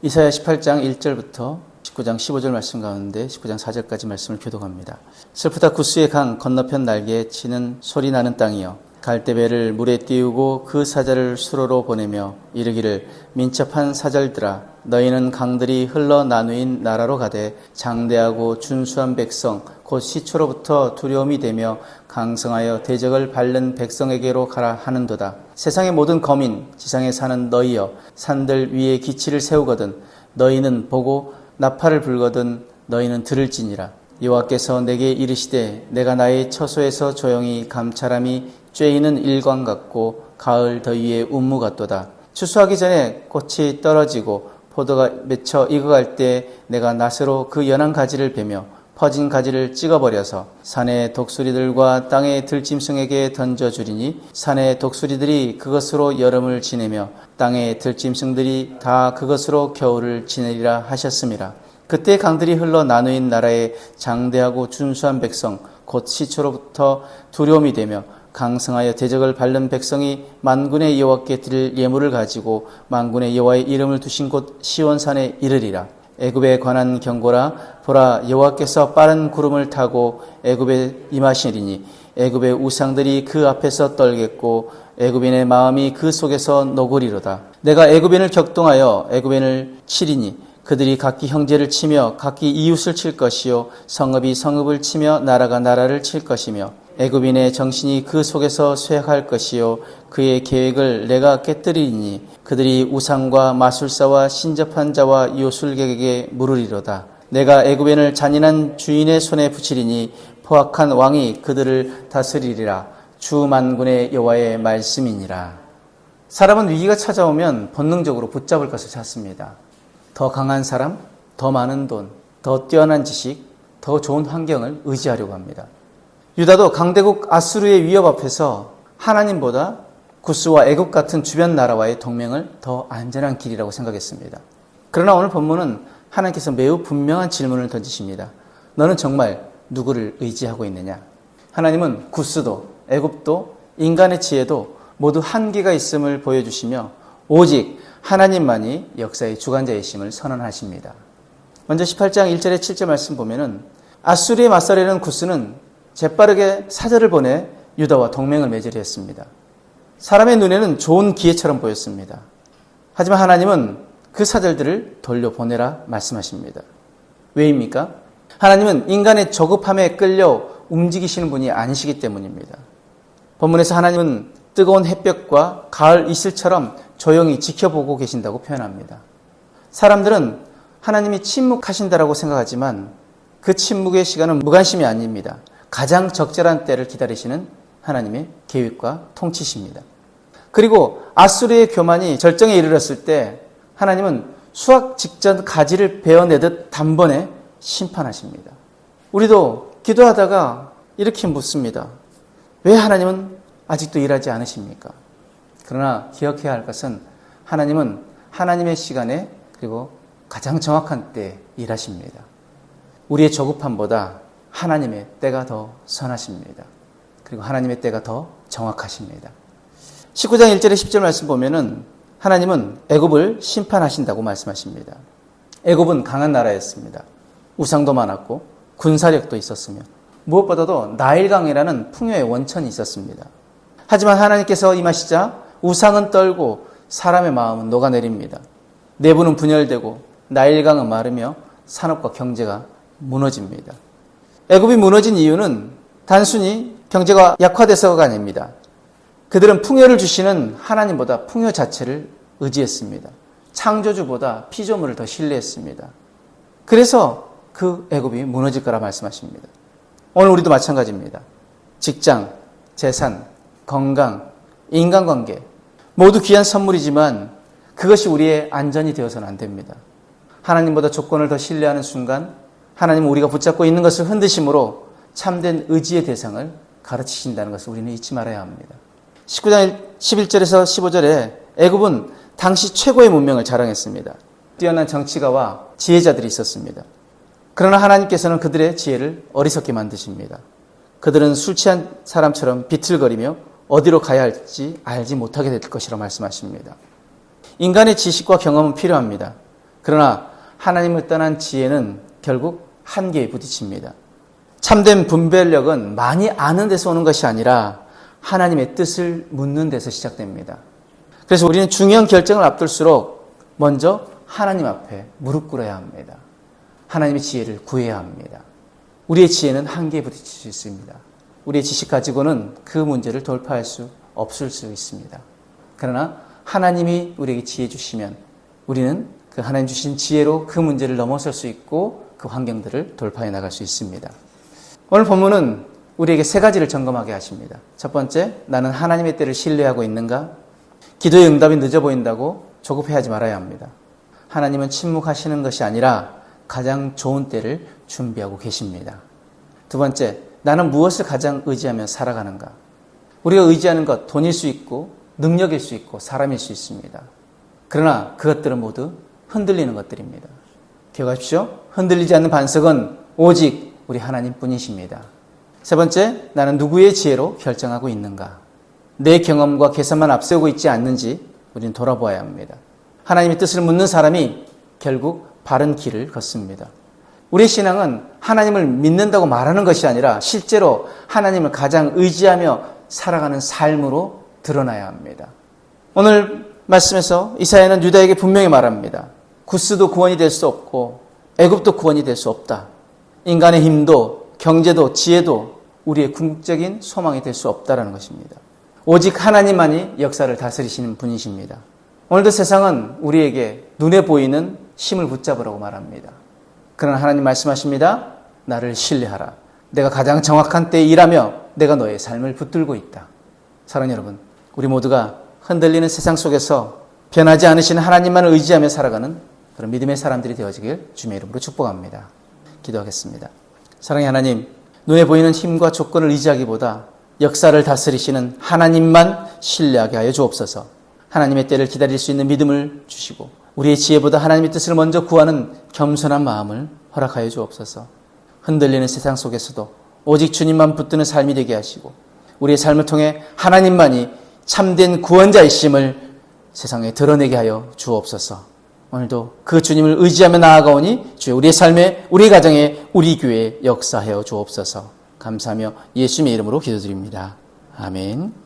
이사야 18장 1절부터 19장 15절 말씀 가운데 19장 4절까지 말씀을 교독합니다. 슬프다 구스의 강 건너편 날개에 치는 소리 나는 땅이여, 갈대배를 물에 띄우고 그 사자를 수로로 보내며 이르기를, 민첩한 사절들아, 너희는 강들이 흘러 나누인 나라로 가되 장대하고 준수한 백성 곧 시초로부터 두려움이 되며 강성하여 대적을 밟는 백성에게로 가라 하는도다. 세상의 모든 거민, 지상에 사는 너희여, 산들 위에 기치를 세우거든 너희는 보고 나팔을 불거든 너희는 들을지니라. 여호와께서 내게 이르시되, 내가 나의 처소에서 조용히 감찰함이 쬐이는 일광 같고 가을 더위의 운무 같도다. 추수하기 전에 꽃이 떨어지고 포도가 맺혀 익어갈 때 내가 낫으로 그 연한 가지를 베며 퍼진 가지를 찍어버려서 산의 독수리들과 땅의 들짐승에게 던져주리니 산의 독수리들이 그것으로 여름을 지내며 땅의 들짐승들이 다 그것으로 겨울을 지내리라 하셨음이라. 그때 강들이 흘러 나누인 나라의 장대하고 준수한 백성 곧 시초로부터 두려움이 되며 강성하여 대적을 밟는 백성이 만군의 여호와께 드릴 예물을 가지고 만군의 여호와의 이름을 두신 곳 시온산에 이르리라. 애굽에 관한 경고라. 보라, 여호와께서 빠른 구름을 타고 애굽에 임하시리니 애굽의 우상들이 그 앞에서 떨겠고 애굽인의 마음이 그 속에서 녹으리로다. 내가 애굽인을 격동하여 애굽인을 치리니 그들이 각기 형제를 치며 각기 이웃을 칠 것이요 성읍이 성읍을 치며 나라가 나라를 칠 것이며 애굽인의 정신이 그 속에서 쇠약할 것이요 그의 계획을 내가 깨뜨리니 그들이 우상과 마술사와 신접한 자와 요술객에게 물으리로다. 내가 애굽인을 잔인한 주인의 손에 붙이리니 포악한 왕이 그들을 다스리리라. 주 만군의 여호와의 말씀이니라. 사람은 위기가 찾아오면 본능적으로 붙잡을 것을 찾습니다. 더 강한 사람, 더 많은 돈, 더 뛰어난 지식, 더 좋은 환경을 의지하려고 합니다. 유다도 강대국 아수르의 위협 앞에서 하나님보다 구스와 애굽 같은 주변 나라와의 동맹을 더 안전한 길이라고 생각했습니다. 그러나 오늘 본문은 하나님께서 매우 분명한 질문을 던지십니다. 너는 정말 누구를 의지하고 있느냐? 하나님은 구스도 애굽도 인간의 지혜도 모두 한계가 있음을 보여주시며 오직 하나님만이 역사의 주관자이심을 선언하십니다. 먼저 18장 1절에 7절 말씀 보면은 아수르에 맞서려는 구스는 재빠르게 사절을 보내 유다와 동맹을 맺으려 했습니다. 사람의 눈에는 좋은 기회처럼 보였습니다. 하지만 하나님은 그 사절들을 돌려보내라 말씀하십니다. 왜입니까? 하나님은 인간의 저급함에 끌려 움직이시는 분이 아니시기 때문입니다. 본문에서 하나님은 뜨거운 햇볕과 가을 이슬처럼 조용히 지켜보고 계신다고 표현합니다. 사람들은 하나님이 침묵하신다라고 생각하지만 그 침묵의 시간은 무관심이 아닙니다. 가장 적절한 때를 기다리시는 하나님의 계획과 통치십니다. 그리고 아수르의 교만이 절정에 이르렀을 때 하나님은 수확 직전 가지를 베어내듯 단번에 심판하십니다. 우리도 기도하다가 이렇게 묻습니다. 왜 하나님은 아직도 일하지 않으십니까? 그러나 기억해야 할 것은 하나님은 하나님의 시간에 그리고 가장 정확한 때에 일하십니다. 우리의 조급함보다 하나님의 때가 더 선하십니다. 그리고 하나님의 때가 더 정확하십니다. 19장 1절에 10절 말씀 보면은 하나님은 애굽을 심판하신다고 말씀하십니다. 애굽은 강한 나라였습니다. 우상도 많았고 군사력도 있었으며 무엇보다도 나일강이라는 풍요의 원천이 있었습니다. 하지만 하나님께서 임하시자 우상은 떨고 사람의 마음은 녹아내립니다. 내부는 분열되고 나일강은 마르며 산업과 경제가 무너집니다. 애굽이 무너진 이유는 단순히 경제가 약화돼서가 아닙니다. 그들은 풍요를 주시는 하나님보다 풍요 자체를 의지했습니다. 창조주보다 피조물을 더 신뢰했습니다. 그래서 그 애굽이 무너질 거라 말씀하십니다. 오늘 우리도 마찬가지입니다. 직장, 재산, 건강, 인간관계 모두 귀한 선물이지만 그것이 우리의 안전이 되어서는 안 됩니다. 하나님보다 조건을 더 신뢰하는 순간 하나님은 우리가 붙잡고 있는 것을 흔드심으로 참된 의지의 대상을 가르치신다는 것을 우리는 잊지 말아야 합니다. 19장 11절에서 15절에 애굽은 당시 최고의 문명을 자랑했습니다. 뛰어난 정치가와 지혜자들이 있었습니다. 그러나 하나님께서는 그들의 지혜를 어리석게 만드십니다. 그들은 술 취한 사람처럼 비틀거리며 어디로 가야 할지 알지 못하게 될 것이라 말씀하십니다. 인간의 지식과 경험은 필요합니다. 그러나 하나님을 떠난 지혜는 결국 한계에 부딪힙니다. 참된 분별력은 많이 아는 데서 오는 것이 아니라 하나님의 뜻을 묻는 데서 시작됩니다. 그래서 우리는 중요한 결정을 앞둘수록 먼저 하나님 앞에 무릎 꿇어야 합니다. 하나님의 지혜를 구해야 합니다. 우리의 지혜는 한계에 부딪힐 수 있습니다. 우리의 지식 가지고는 그 문제를 돌파할 수 없을 수 있습니다. 그러나 하나님이 우리에게 지혜 주시면 우리는 그 하나님 주신 지혜로 그 문제를 넘어설 수 있고 그 환경들을 돌파해 나갈 수 있습니다. 오늘 본문은 우리에게 세 가지를 점검하게 하십니다. 첫 번째, 나는 하나님의 때를 신뢰하고 있는가? 기도의 응답이 늦어 보인다고 조급해하지 말아야 합니다. 하나님은 침묵하시는 것이 아니라 가장 좋은 때를 준비하고 계십니다. 두 번째, 나는 무엇을 가장 의지하며 살아가는가? 우리가 의지하는 것, 돈일 수 있고 능력일 수 있고 사람일 수 있습니다. 그러나 그것들은 모두 흔들리는 것들입니다. 기억하십시오. 흔들리지 않는 반석은 오직 우리 하나님뿐이십니다. 세 번째, 나는 누구의 지혜로 결정하고 있는가? 내 경험과 계산만 앞세우고 있지 않는지 우리는 돌아보아야 합니다. 하나님의 뜻을 묻는 사람이 결국 바른 길을 걷습니다. 우리의 신앙은 하나님을 믿는다고 말하는 것이 아니라 실제로 하나님을 가장 의지하며 살아가는 삶으로 드러나야 합니다. 오늘 말씀에서 이사야는 유다에게 분명히 말합니다. 구스도 구원이 될 수 없고 애굽도 구원이 될 수 없다. 인간의 힘도 경제도 지혜도 우리의 궁극적인 소망이 될 수 없다라는 것입니다. 오직 하나님만이 역사를 다스리시는 분이십니다. 오늘도 세상은 우리에게 눈에 보이는 힘을 붙잡으라고 말합니다. 그러나 하나님 말씀하십니다. 나를 신뢰하라. 내가 가장 정확한 때에 일하며 내가 너의 삶을 붙들고 있다. 사랑하는 여러분, 우리 모두가 흔들리는 세상 속에서 변하지 않으시는 하나님만을 의지하며 살아가는 그런 믿음의 사람들이 되어지길 주님의 이름으로 축복합니다. 기도하겠습니다. 사랑의 하나님, 눈에 보이는 힘과 조건을 의지하기보다 역사를 다스리시는 하나님만 신뢰하게 하여 주옵소서. 하나님의 때를 기다릴 수 있는 믿음을 주시고 우리의 지혜보다 하나님의 뜻을 먼저 구하는 겸손한 마음을 허락하여 주옵소서. 흔들리는 세상 속에서도 오직 주님만 붙드는 삶이 되게 하시고 우리의 삶을 통해 하나님만이 참된 구원자이심을 세상에 드러내게 하여 주옵소서. 오늘도 그 주님을 의지하며 나아가오니 주여 우리의 삶에, 우리 가정에, 우리 교회에 역사하여 주옵소서. 감사하며 예수님의 이름으로 기도드립니다. 아멘.